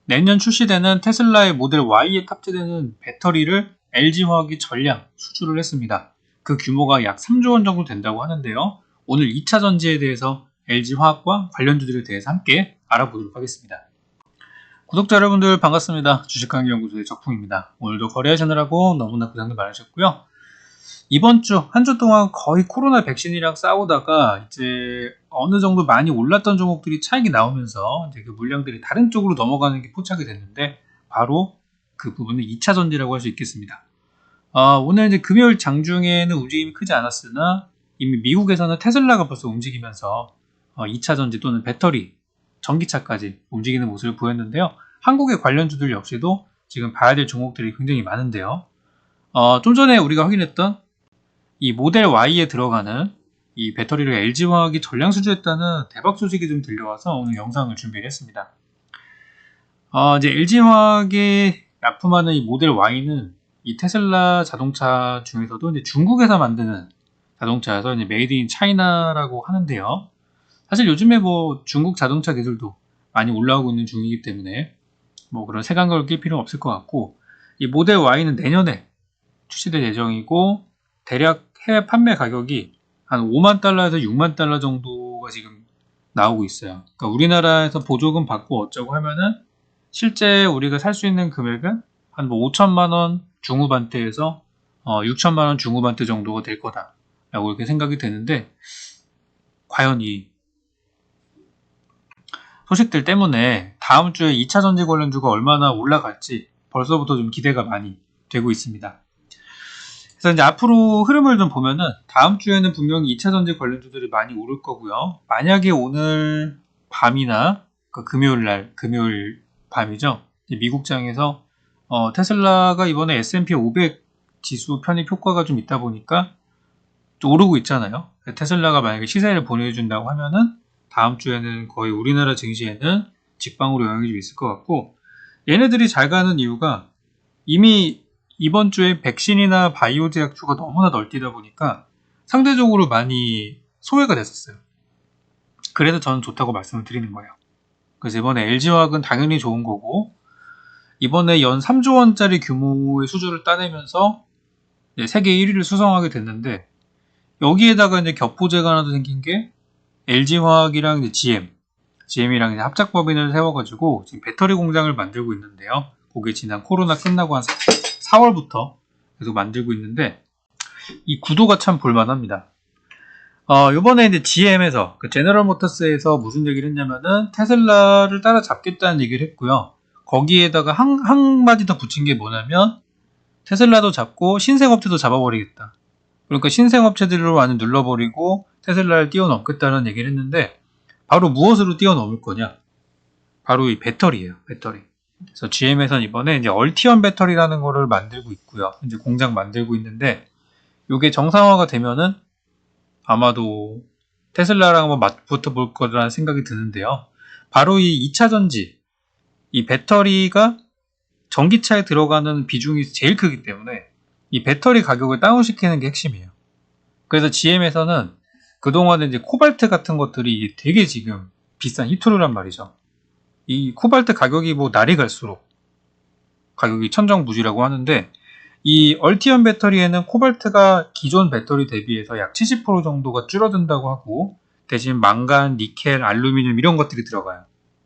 내년 출시되는 테슬라의 모델 Y에 탑재되는 배터리를 LG화학이 전량 수주를 했습니다. 그 규모가 약 3조 원 정도 된다고 하는데요. 오늘 2차 전지에 대해서 LG화학과 관련주들에 대해서 함께 알아보도록 하겠습니다. 구독자 여러분들 반갑습니다. 주식관계연구소의 적풍입니다. 오늘도 거래하시느라고 너무나 고생들 많으셨고요. 이번 주, 한 주 동안 거의 코로나 백신이랑 싸우다가 이제 어느 정도 많이 올랐던 종목들이 차익이 나오면서 이제 그 물량들이 다른 쪽으로 넘어가는 게 포착이 됐는데 바로 그 부분은 2차 전지라고 할 수 있겠습니다. 오늘 이제 금요일 장중에는 움직임이 크지 않았으나 이미 미국에서는 테슬라가 벌써 움직이면서 2차 전지 또는 배터리, 전기차까지 움직이는 모습을 보였는데요. 한국의 관련주들 역시도 지금 봐야 될 종목들이 굉장히 많은데요. 좀 전에 우리가 확인했던 이 모델 Y에 들어가는 이 배터리를 LG화학이 전량 수주했다는 대박 소식이 좀 들려와서 오늘 영상을 준비를 했습니다. 이제 LG화학이 납품하는 이 모델 Y는 이 테슬라 자동차 중에서도 이제 중국에서 만드는 자동차여서 이제 메이드 인 차이나라고 하는데요. 사실 요즘에 뭐 중국 자동차 기술도 많이 올라오고 있는 중이기 때문에 뭐 그런 색안경을 낄 필요는 없을 것 같고, 이 모델 Y는 내년에 출시될 예정이고 대략 해외 판매 가격이 한 5만 달러에서 6만 달러 정도가 지금 나오고 있어요. 그러니까 우리나라에서 보조금 받고 어쩌고 하면은 실제 우리가 살 수 있는 금액은 한 뭐 5천만 원 중후반대에서 6천만 원 중후반대 정도가 될 거다라고 이렇게 생각이 되는데, 과연 이 소식들 때문에 다음 주에 2차 전지 관련주가 얼마나 올라갈지 벌써부터 좀 기대가 많이 되고 있습니다. 그래서 이제 앞으로 흐름을 좀 보면은 다음 주에는 분명히 2차 전지 관련주들이 많이 오를 거고요. 만약에 오늘 밤이나 금요일 밤이죠. 미국장에서 테슬라가 이번에 S&P 500 지수 편입 효과가 좀 있다 보니까 좀 오르고 있잖아요. 테슬라가 만약에 시세를 보내준다고 하면은 다음 주에는 거의 우리나라 증시에는 직방으로 영향이 좀 있을 것 같고, 얘네들이 잘 가는 이유가 이미 이번 주에 백신이나 바이오 제약주가 너무나 널뛰다 보니까 상대적으로 많이 소외가 됐었어요. 그래서 저는 좋다고 말씀을 드리는 거예요. 그래서 이번에 LG화학은 당연히 좋은 거고, 이번에 연 3조 원짜리 규모의 수주를 따내면서 세계 1위를 수성하게 됐는데, 여기에다가 이제 격포제가 하나 더 생긴 게 LG화학이랑 이제 GM이랑 이제 합작법인을 세워가지고 지금 배터리 공장을 만들고 있는데요. 그게 지난 코로나 끝나고 한 4월부터 계속 만들고 있는데, 이 구도가 참 볼만합니다. 요번에 이제 GM에서, 그 제너럴 모터스에서 무슨 얘기를 했냐면은 테슬라를 따라잡겠다는 얘기를 했고요. 거기에다가 한마디 더 붙인 게 뭐냐면 테슬라도 잡고 신생업체도 잡아버리겠다. 그러니까 신생업체들로 완전 눌러버리고 테슬라를 뛰어넘겠다는 얘기를 했는데, 바로 무엇으로 뛰어넘을 거냐? 바로 이 배터리예요, 배터리. 그래서 GM에서는 이번에 이제 얼티엄 배터리라는 거를 만들고 있고요. 이제 공장 만들고 있는데, 이게 정상화가 되면은 아마도 테슬라랑 한번 맞붙어 볼 거라는 생각이 드는데요. 바로 이 2차 전지, 이 배터리가 전기차에 들어가는 비중이 제일 크기 때문에 이 배터리 가격을 다운시키는 게 핵심이에요. 그래서 GM에서는 그동안에 이제 코발트 같은 것들이 되게 지금 비싼 히트류란 말이죠. 이 코발트 가격이 뭐 날이 갈수록 가격이 천정부지라고 하는데, 이 얼티엄 배터리에는 코발트가 기존 배터리 대비해서 약 70% 정도가 줄어든다고 하고, 대신 망간, 니켈, 알루미늄 이런 것들이 들어가요.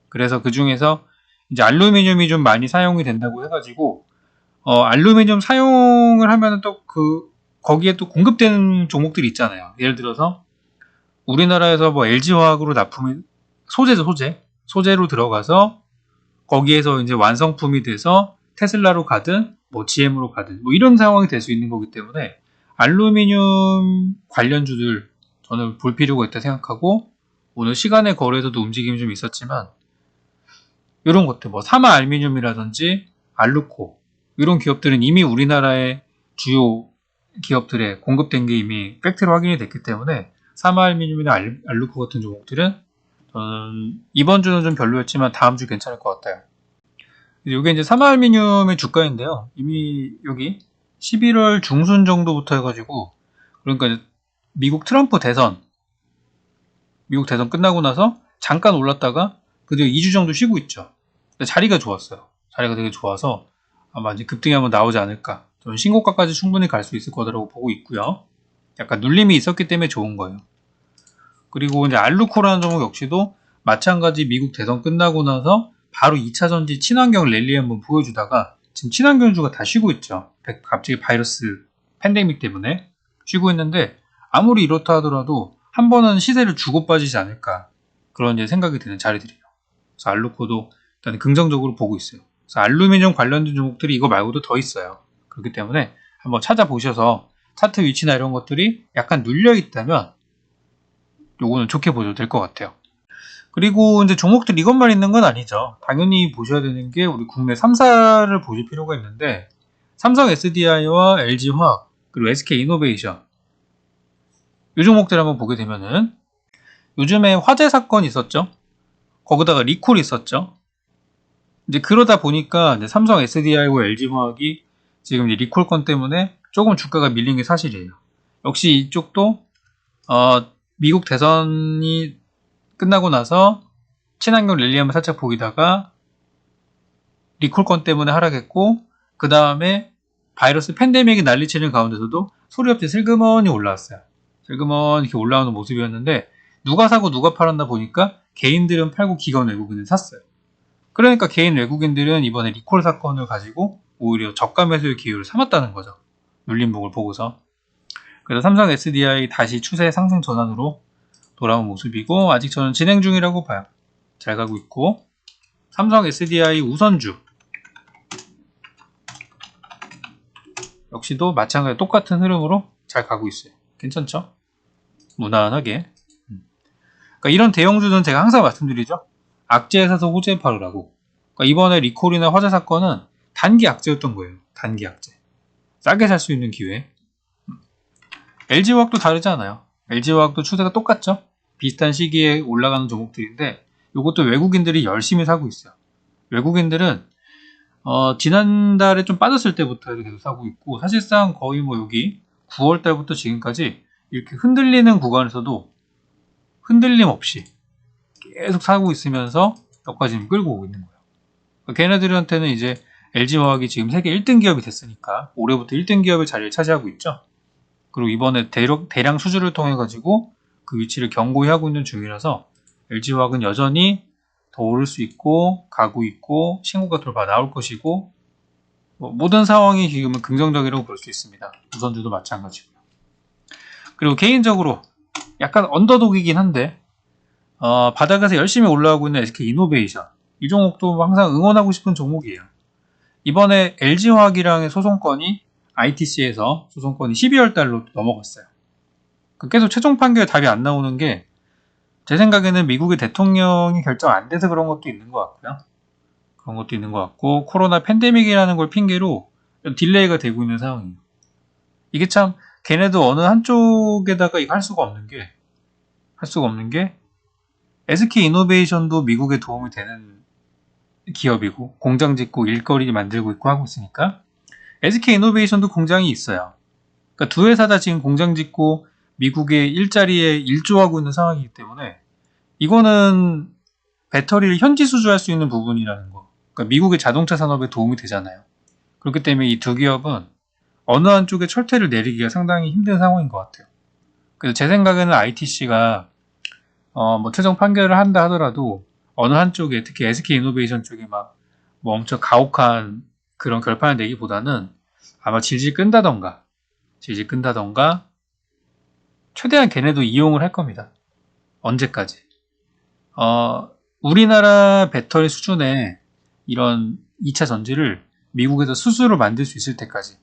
그래서 그 중에서 이제 알루미늄이 좀 많이 사용이 된다고 해가지고, 알루미늄 사용을 하면은 또 거기에 또 공급되는 종목들이 있잖아요. 예를 들어서 우리나라에서 뭐 LG화학으로 납품이 소재로 들어가서 거기에서 이제 완성품이 돼서 테슬라로 가든 뭐 GM으로 가든 뭐 이런 상황이 될 수 있는 거기 때문에 알루미늄 관련주들 저는 볼 필요가 있다 생각하고, 오늘 시간의 거래에서도 움직임이 좀 있었지만 이런 것들 뭐 사마 알루미늄이라든지 알루코 이런 기업들은 이미 우리나라의 주요 기업들에 공급된 게 이미 팩트로 확인이 됐기 때문에 사마 알루미늄이나 알루코 같은 종목들은 저는 이번 주는 좀 별로였지만 다음 주 괜찮을 것 같아요. 이게 이제 사마알루미늄의 주가인데요. 이미 여기 11월 중순 정도부터 해가지고, 그러니까 미국 대선 끝나고 나서 잠깐 올랐다가 그뒤 2주 정도 쉬고 있죠. 근데 자리가 좋았어요. 자리가 되게 좋아서 아마 이제 급등이 한번 나오지 않을까. 저는 신고가까지 충분히 갈 수 있을 거라고 보고 있고요. 약간 눌림이 있었기 때문에 좋은 거예요. 그리고 이제 알루코라는 종목 역시도 마찬가지 미국 대선 끝나고 나서 바로 2차 전지 친환경 랠리 한번 보여주다가 지금 친환경주가 다 쉬고 있죠. 갑자기 바이러스 팬데믹 때문에 쉬고 있는데 아무리 이렇다 하더라도 한 번은 시세를 주고 빠지지 않을까 그런 이제 생각이 드는 자리들이에요. 그래서 알루코도 일단 긍정적으로 보고 있어요. 그래서 알루미늄 관련된 종목들이 이거 말고도 더 있어요. 그렇기 때문에 한번 찾아보셔서 차트 위치나 이런 것들이 약간 눌려 있다면 요거는 좋게 보셔도 될 것 같아요. 그리고 이제 종목들 이것만 있는 건 아니죠. 당연히 보셔야 되는 게 우리 국내 3사를 보실 필요가 있는데 삼성 SDI와 LG화학 그리고 SK이노베이션 이 종목들 한번 보게 되면은 요즘에 화재 사건 있었죠. 거기다가 리콜 있었죠. 이제 그러다 보니까 이제 삼성 SDI와 LG화학이 지금 이제 리콜 건 때문에 조금 주가가 밀린 게 사실이에요. 역시 이쪽도 미국 대선이 끝나고 나서 친환경 랠리 한번 살짝 보이다가 리콜 건 때문에 하락했고 그 다음에 바이러스 팬데믹이 난리치는 가운데서도 소리 없이 슬그머니 올라왔어요. 슬그머니 이렇게 올라오는 모습이었는데 누가 사고 누가 팔았나 보니까 개인들은 팔고 기관 외국인은 샀어요. 그러니까 개인 외국인들은 이번에 리콜 사건을 가지고 오히려 저가 매수의 기회를 삼았다는 거죠. 눌림목을 보고서. 그래서 삼성 SDI 다시 추세 상승 전환으로 돌아온 모습이고 아직 저는 진행 중이라고 봐요. 잘 가고 있고 삼성 SDI 우선주 역시도 마찬가지 똑같은 흐름으로 잘 가고 있어요. 괜찮죠? 무난하게. 그러니까 이런 대형주는 제가 항상 말씀드리죠. 악재에 사서 호재에 팔으라고. 그러니까 이번에 리콜이나 화재 사건은 단기 악재였던 거예요. 단기 악재. 싸게 살 수 있는 기회. LG화학도 다르지 않아요. LG화학도 추세가 똑같죠. 비슷한 시기에 올라가는 종목들인데 이것도 외국인들이 열심히 사고 있어요. 외국인들은 지난달에 좀 빠졌을 때부터 계속 사고 있고 사실상 거의 뭐 여기 9월 달부터 지금까지 이렇게 흔들리는 구간에서도 흔들림 없이 계속 사고 있으면서 여기까지 지금 끌고 오고 있는 거예요. 그러니까 걔네들한테는 이제 LG화학이 지금 세계 1등 기업이 됐으니까 올해부터 1등 기업의 자리를 차지하고 있죠. 그리고 이번에 대량 수주를 통해 가지고 그 위치를 견고히 하고 있는 중이라서 LG화학은 여전히 더 오를 수 있고 가고 있고 신고가 돌파 나올 것이고 모든 상황이 지금은 긍정적이라고 볼 수 있습니다. 우선주도 마찬가지고요. 그리고 개인적으로 약간 언더독이긴 한데 바닥에서 열심히 올라가고 있는 SK이노베이션 이 종목도 항상 응원하고 싶은 종목이에요. 이번에 LG화학이랑의 소송건이 ITC에서 소송건이 12월 달로 넘어갔어요. 계속 최종 판결 답이 안 나오는 게 제 생각에는 미국의 대통령이 결정 안 돼서 그런 것도 있는 것 같고요. 그런 것도 있는 것 같고 코로나 팬데믹이라는 걸 핑계로 딜레이가 되고 있는 상황이에요. 이게 참 걔네도 어느 한쪽에다가 이거 할 수가 없는 게 SK이노베이션도 미국에 도움이 되는 기업이고 공장 짓고 일거리 만들고 있고 하고 있으니까 SK이노베이션도 공장이 있어요. 그러니까 두 회사 다 지금 공장 짓고 미국의 일자리에 일조하고 있는 상황이기 때문에 이거는 배터리를 현지 수주할 수 있는 부분이라는 거. 그러니까 미국의 자동차 산업에 도움이 되잖아요. 그렇기 때문에 이 두 기업은 어느 한쪽에 철퇴를 내리기가 상당히 힘든 상황인 것 같아요. 그래서 제 생각에는 ITC가 뭐 최종 판결을 한다 하더라도 어느 한쪽에 특히 SK이노베이션 쪽에 막 뭐 엄청 가혹한 그런 결판을 내기보다는 아마 질질 끈다던가 최대한 걔네도 이용을 할 겁니다. 언제까지? 우리나라 배터리 수준의 이런 2차 전지를 미국에서 스스로 만들 수 있을 때까지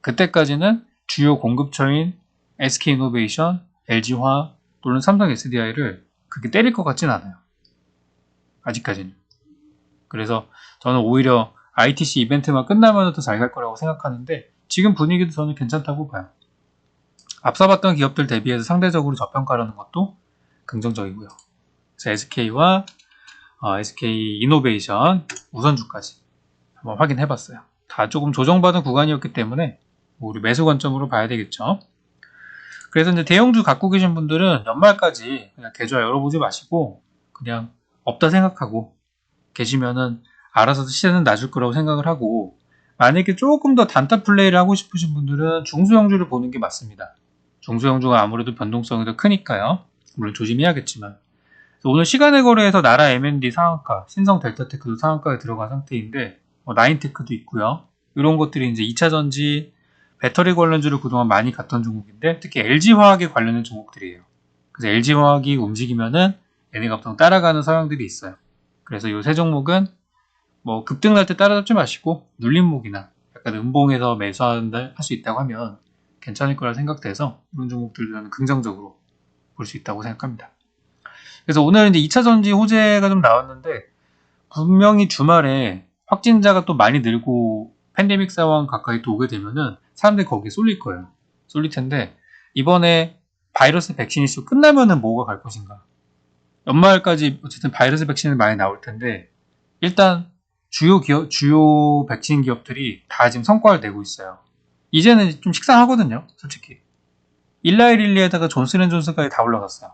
그때까지는 주요 공급처인 SK이노베이션, LG화학 또는 삼성 SDI를 그렇게 때릴 것 같진 않아요. 아직까지는. 그래서 저는 오히려 ITC 이벤트만 끝나면 더 잘 갈 거라고 생각하는데 지금 분위기도 저는 괜찮다고 봐요. 앞서 봤던 기업들 대비해서 상대적으로 저평가라는 것도 긍정적이고요. 그래서 SK와 SK이노베이션 우선주까지 한번 확인해봤어요. 다 조금 조정받은 구간이었기 때문에 우리 매수 관점으로 봐야 되겠죠. 그래서 이제 대형주 갖고 계신 분들은 연말까지 그냥 계좌 열어보지 마시고 그냥 없다 생각하고 계시면은 알아서 시세는 낮을 거라고 생각을 하고, 만약에 조금 더 단타 플레이를 하고 싶으신 분들은 중소형주를 보는 게 맞습니다. 중소형주가 아무래도 변동성이 더 크니까요. 물론 조심해야겠지만. 오늘 시간의 거래에서 나라 M&D 상한가, 신성 델타테크도 상한가에 들어간 상태인데, 나인테크도 있고요. 이런 것들이 이제 2차전지, 배터리 관련주를 그동안 많이 갔던 종목인데, 특히 LG화학에 관련된 종목들이에요. 그래서 LG화학이 움직이면은 얘네가 보통 따라가는 성향들이 있어요. 그래서 이 세 종목은 뭐 급등날 때 따라잡지 마시고 눌림목이나 약간 음봉에서 매수할 수 있다고 하면 괜찮을 거라 생각돼서 이런 종목들도 저는 긍정적으로 볼 수 있다고 생각합니다. 그래서 오늘 이제 2차 전지 호재가 좀 나왔는데 분명히 주말에 확진자가 또 많이 늘고 팬데믹 상황 가까이 또 오게 되면은 사람들이 거기에 쏠릴 거예요. 쏠릴 텐데 이번에 바이러스 백신 이슈 끝나면은 뭐가 갈 것인가? 연말까지 어쨌든 바이러스 백신이 많이 나올 텐데 일단 주요 백신 기업들이 다 지금 성과를 내고 있어요. 이제는 좀 식상하거든요, 솔직히. 일라이릴리에다가 존슨앤존슨까지 다 올라갔어요.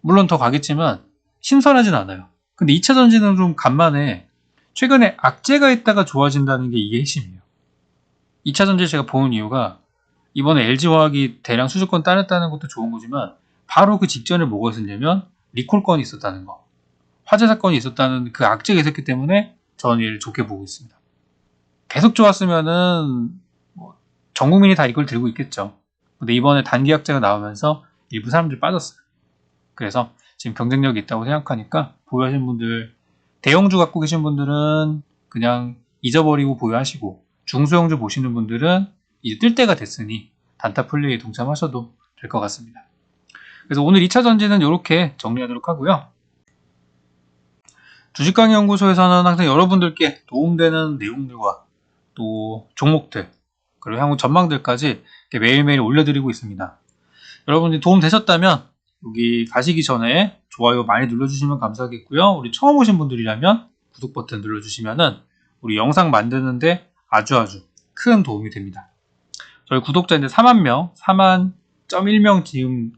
물론 더 가겠지만 신선하진 않아요. 근데 2차 전지는 좀 간만에 최근에 악재가 있다가 좋아진다는 게 이게 핵심이에요. 2차 전지 제가 보는 이유가 이번에 LG화학이 대량 수주권 따냈다는 것도 좋은 거지만 바로 그 직전에 뭐가 있었냐면 리콜 건이 있었다는 거. 화재 사건이 있었다는 그 악재가 있었기 때문에 저는 얘를 좋게 보고 있습니다. 계속 좋았으면은 전 국민이 다 이걸 들고 있겠죠. 근데 이번에 단기 악재가 나오면서 일부 사람들이 빠졌어요. 그래서 지금 경쟁력이 있다고 생각하니까 보유하신 분들, 대형주 갖고 계신 분들은 그냥 잊어버리고 보유하시고 중소형주 보시는 분들은 이제 뜰 때가 됐으니 단타 플레이에 동참하셔도 될 것 같습니다. 그래서 오늘 2차 전지는 이렇게 정리하도록 하고요. 주식강의연구소에서는 항상 여러분들께 도움되는 내용들과 또 종목들 그리고 향후 전망들까지 매일매일 올려드리고 있습니다. 여러분들이 도움 되셨다면 여기 가시기 전에 좋아요 많이 눌러주시면 감사하겠고요. 우리 처음 오신 분들이라면 구독 버튼 눌러주시면은 우리 영상 만드는데 아주 큰 도움이 됩니다. 저희 구독자 이제 4만 명, 4만.1명 지금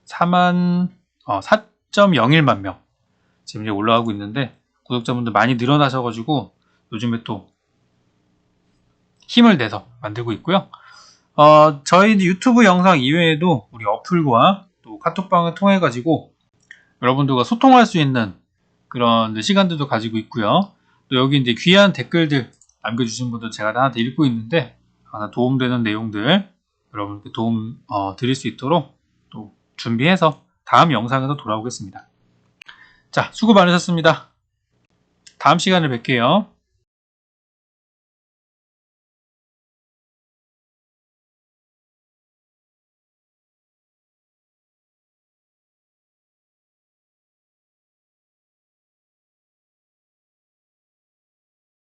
4.01만 명 지금 이제 올라가고 있는데 구독자분들 많이 늘어나셔가지고 요즘에 또 힘을 내서 만들고 있고요. 저희 유튜브 영상 이외에도 우리 어플과 또 카톡방을 통해 가지고 여러분들과 소통할 수 있는 그런 시간들도 가지고 있고요. 또 여기 이제 귀한 댓글들 남겨주신 분들 제가 다 읽고 있는데 하나 도움되는 내용들 여러분께 도움 드릴 수 있도록 또 준비해서 다음 영상에서 돌아오겠습니다. 자, 수고 많으셨습니다. 다음 시간에 뵐게요.